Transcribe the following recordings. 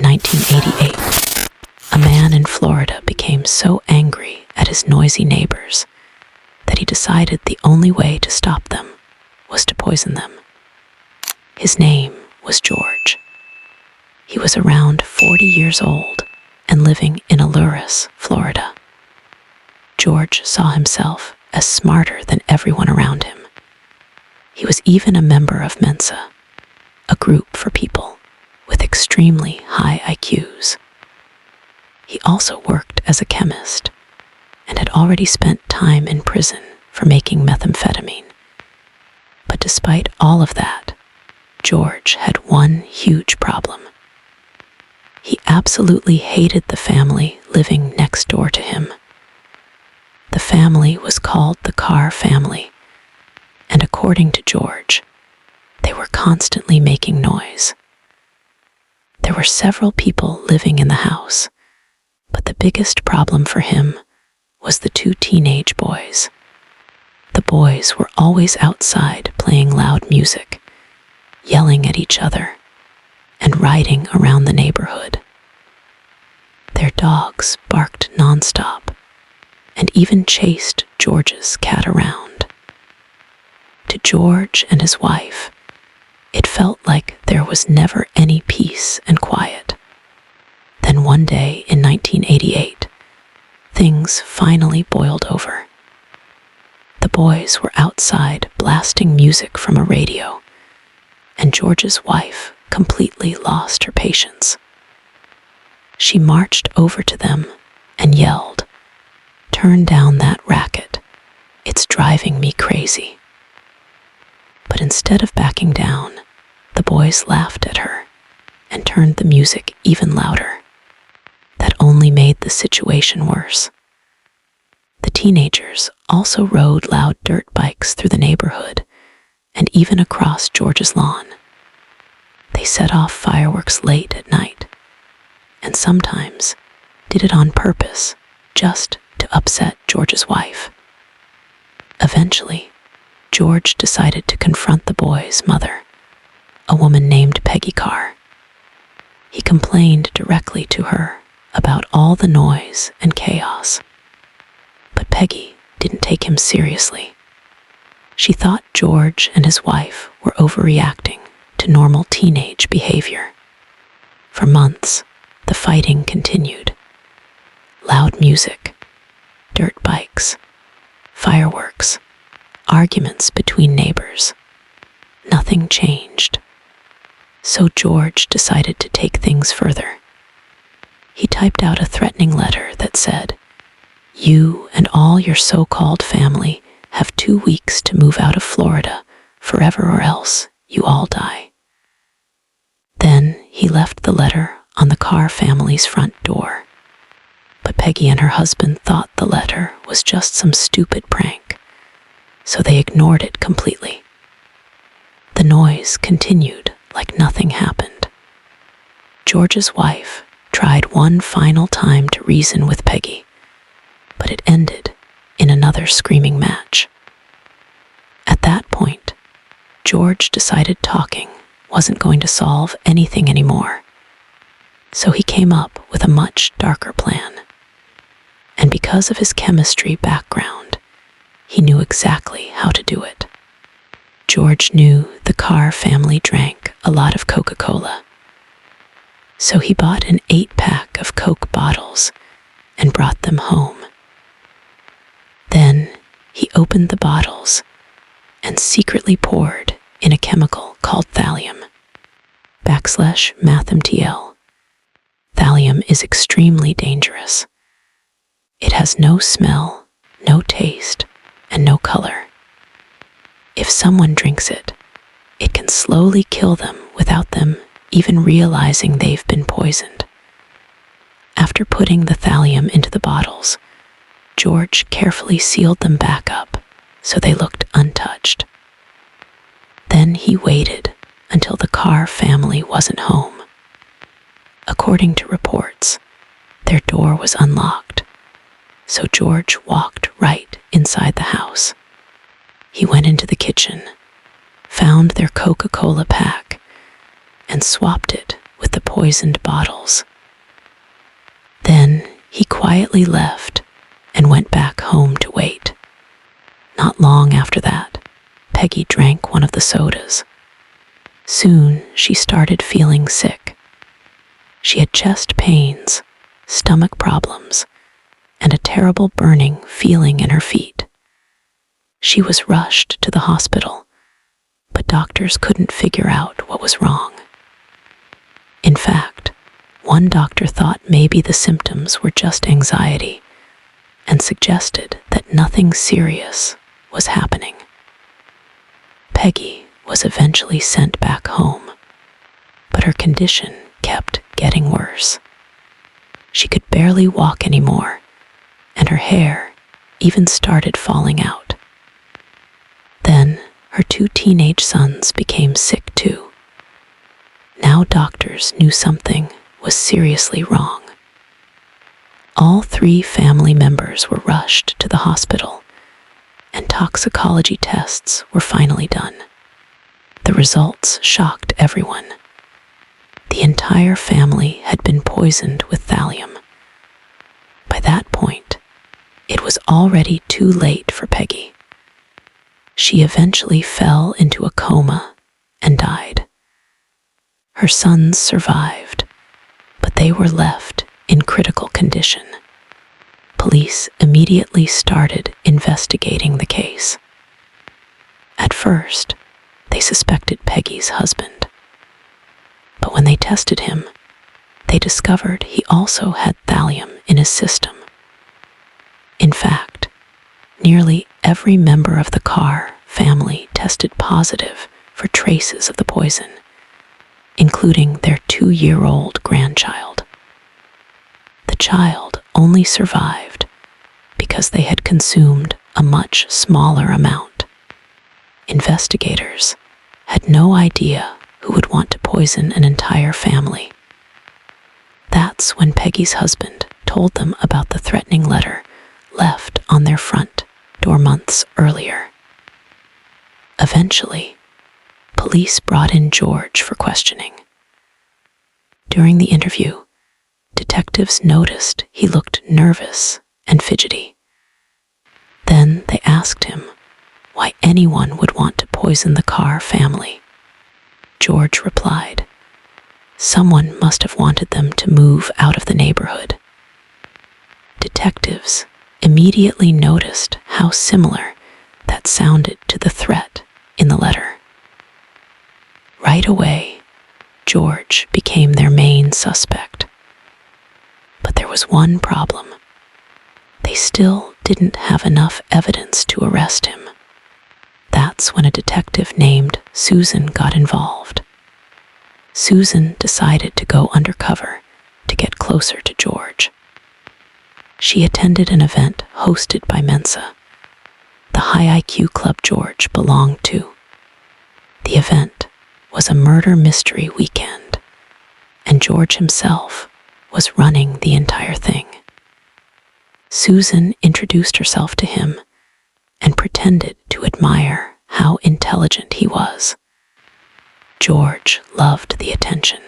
1988, a man in Florida became so angry at his noisy neighbors that he decided the only way to stop them was to poison them. His name was George. He was around 40 years old and living in Aluris, Florida. George saw himself as smarter than everyone around him. He was even a member of Mensa, a group for people with extremely high IQs. He also worked as a chemist and had already spent time in prison for making methamphetamine. But despite all of that, George had one huge problem. He absolutely hated the family living next door to him. The family was called the Carr family, and according to George, they were constantly making noise. There were several people living in the house, but the biggest problem for him was the two teenage boys. The boys were always outside playing loud music, yelling at each other, and riding around the neighborhood. Their dogs barked nonstop and even chased George's cat around. To George and his wife, it felt like there was never any peace and quiet. Then one day in 1988, things finally boiled over. The boys were outside blasting music from a radio, and George's wife completely lost her patience. She marched over to them and yelled, "Turn down that racket. It's driving me crazy." But instead of backing down, the boys laughed at her and turned the music even louder. That only made the situation worse. The teenagers also rode loud dirt bikes through the neighborhood and even across George's lawn. They set off fireworks late at night and sometimes did it on purpose just to upset George's wife. Eventually, George decided to confront the boys' mother, a woman named Peggy Carr. He complained directly to her about all the noise and chaos. But Peggy didn't take him seriously. She thought George and his wife were overreacting to normal teenage behavior. For months, the fighting continued. Loud music, dirt bikes, fireworks, arguments between neighbors. Nothing changed. So George decided to take things further. He typed out a threatening letter that said, "You and all your so-called family have 2 weeks to move out of Florida forever or else you all die." Then he left the letter on the Carr family's front door. But Peggy and her husband thought the letter was just some stupid prank, so they ignored it completely. The noise continued like nothing happened. George's wife tried one final time to reason with Peggy, but it ended in another screaming match. At that point, George decided talking wasn't going to solve anything anymore, so he came up with a much darker plan. And because of his chemistry background, he knew exactly how to do it. George knew the Carr family drank a lot of Coca-Cola, so he bought an 8-pack of Coke bottles and brought them home. Then he opened the bottles and secretly poured in a chemical called thallium, \MathMTL. Thallium is extremely dangerous. It has no smell, no taste, and no color. If someone drinks it, it can slowly kill them without them even realizing they've been poisoned. After putting the thallium into the bottles, George carefully sealed them back up so they looked untouched. Then he waited until the Carr family wasn't home. According to reports, their door was unlocked, so George walked right inside the house. He went into the kitchen, found their Coca-Cola pack, and swapped it with with the poisoned bottles. Then he quietly left and went back home to wait. Not long after that, Peggy drank one of the sodas. Soon she started feeling sick. She had chest pains, stomach problems, and a terrible burning feeling in her feet. She was rushed to the hospital, but doctors couldn't figure out what was wrong. In fact, one doctor thought maybe the symptoms were just anxiety and suggested that nothing serious was happening. Peggy was eventually sent back home, but her condition kept getting worse. She could barely walk anymore, and her hair even started falling out. Then her 2 teenage sons became sick too. Now doctors knew something was seriously wrong. All 3 family members were rushed to the hospital, and toxicology tests were finally done. The results shocked everyone. The entire family had been poisoned with thallium. By that point, it was already too late for Peggy. She eventually fell into a coma and died. Her sons survived, but they were left in critical condition. Police immediately started investigating the case. At first, they suspected Peggy's husband. But when they tested him, they discovered he also had thallium in his system. In fact, nearly every member of the Carr family tested positive for traces of the poison, including their 2-year-old grandchild. The child only survived because they had consumed a much smaller amount. Investigators had no idea who would want to poison an entire family. That's when Peggy's husband told them about the threatening letter left on their front door months earlier. Eventually, police brought in George for questioning. During the interview, detectives noticed he looked nervous and fidgety. Then they asked him why anyone would want to poison the Carr family. George replied, "Someone must have wanted them to move out of the neighborhood." Detectives immediately noticed how similar that sounded to the threat in the letter. Right away, George became their main suspect. But there was one problem. They still didn't have enough evidence to arrest him. That's when a detective named Susan got involved. Susan decided to go undercover to get closer to George. She attended an event hosted by Mensa, the high IQ club George belonged to. The event was a murder mystery weekend, and George himself was running the entire thing. Susan introduced herself to him and pretended to admire how intelligent he was. George loved the attention.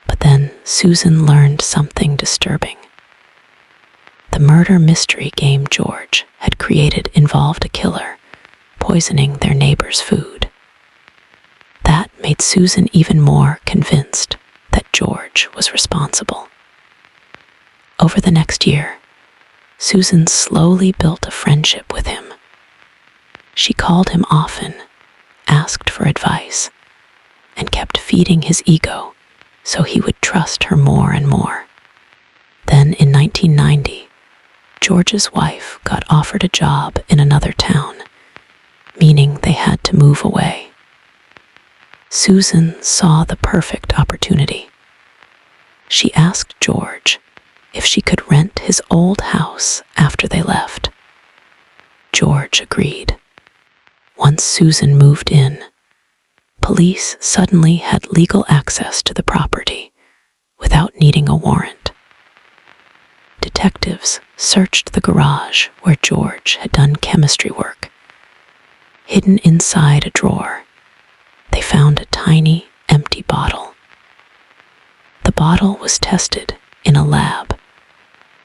But then Susan learned something disturbing. The murder mystery game George had created involved a killer poisoning their neighbor's food. That made Susan even more convinced that George was responsible. Over the next year, Susan slowly built a friendship with him. She called him often, asked for advice, and kept feeding his ego so he would trust her more and more. Then in 1990, George's wife got offered a job in another town, meaning they had to move away. Susan saw the perfect opportunity. She asked George if she could rent his old house after they left. George agreed. Once Susan moved in, police suddenly had legal access to the property without needing a warrant. Detectives searched the garage where George had done chemistry work. Hidden inside a drawer, they found a tiny, empty bottle. The bottle was tested in a lab,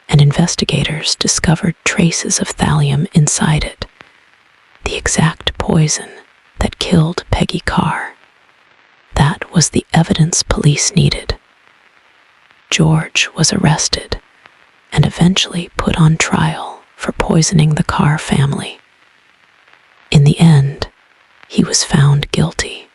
and investigators discovered traces of thallium inside it, the exact poison that killed Peggy Carr. That was the evidence police needed. George was arrested and eventually put on trial for poisoning the Carr family. In the end, he was found guilty.